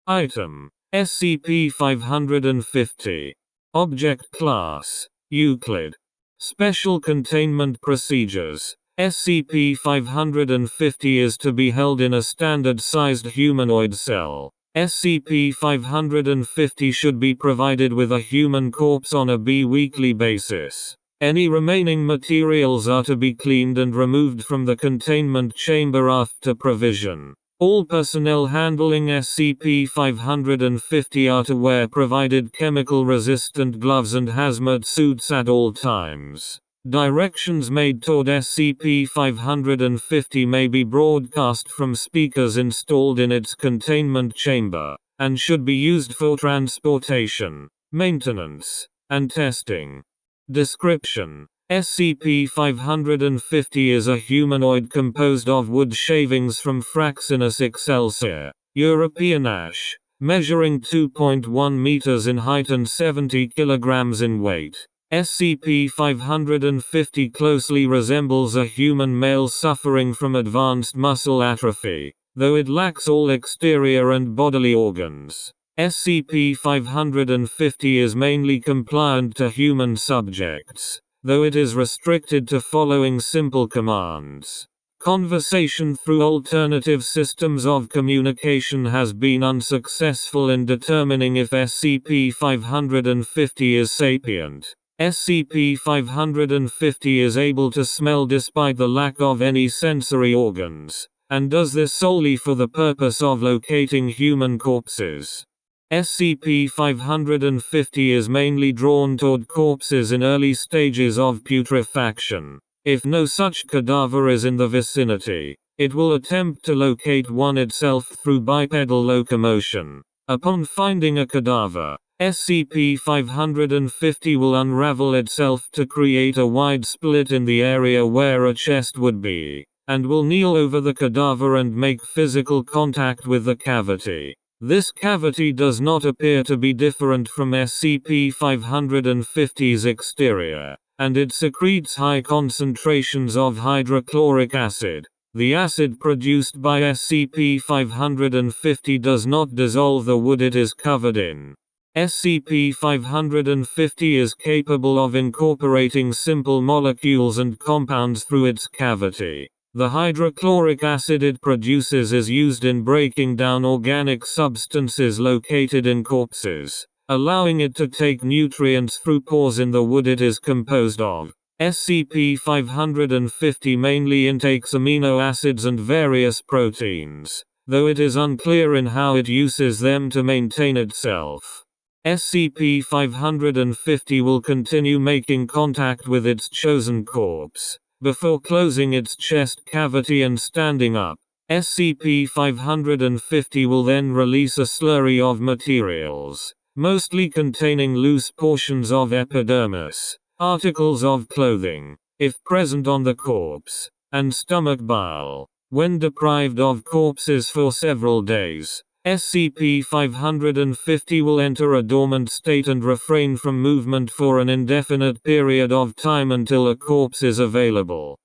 Item: SCP-550. Object Class: Euclid. Special Containment Procedures. SCP-550 is to be held in a standard-sized humanoid cell. SCP-550 should be provided with a human corpse on a bi-weekly basis. Any remaining materials are to be cleaned and removed from the containment chamber after provision. All personnel handling SCP-550 are to wear provided chemical-resistant gloves and hazmat suits at all times. Directions made toward SCP-550 may be broadcast from speakers installed in its containment chamber, and should be used for transportation, maintenance, and testing. Description: SCP-550 is a humanoid composed of wood shavings from Fraxinus excelsior, European ash, measuring 2.1 meters in height and 70 kilograms in weight. SCP-550 closely resembles a human male suffering from advanced muscle atrophy, though it lacks all exterior and bodily organs. SCP-550 is mainly compliant to human subjects, though it is restricted to following simple commands. Conversation through alternative systems of communication has been unsuccessful in determining if SCP-550 is sapient. SCP-550 is able to smell despite the lack of any sensory organs, and does this solely for the purpose of locating human corpses. SCP-550 is mainly drawn toward corpses in early stages of putrefaction. If no such cadaver is in the vicinity, it will attempt to locate one itself through bipedal locomotion. Upon finding a cadaver, SCP-550 will unravel itself to create a wide split in the area where a chest would be, and will kneel over the cadaver and make physical contact with the cavity. This cavity does not appear to be different from SCP-550's exterior, and it secretes high concentrations of hydrochloric acid. The acid produced by SCP-550 does not dissolve the wood it is covered in. SCP-550 is capable of incorporating simple molecules and compounds through its cavity. The hydrochloric acid it produces is used in breaking down organic substances located in corpses, allowing it to take nutrients through pores in the wood it is composed of. SCP-550 mainly intakes amino acids and various proteins, though it is unclear in how it uses them to maintain itself. SCP-550 will continue making contact with its chosen corpse before closing its chest cavity and standing up. SCP-550 will then release a slurry of materials, mostly containing loose portions of epidermis, articles of clothing, if present on the corpse, and stomach bile. When deprived of corpses for several days, SCP-550 will enter a dormant state and refrain from movement for an indefinite period of time until a corpse is available.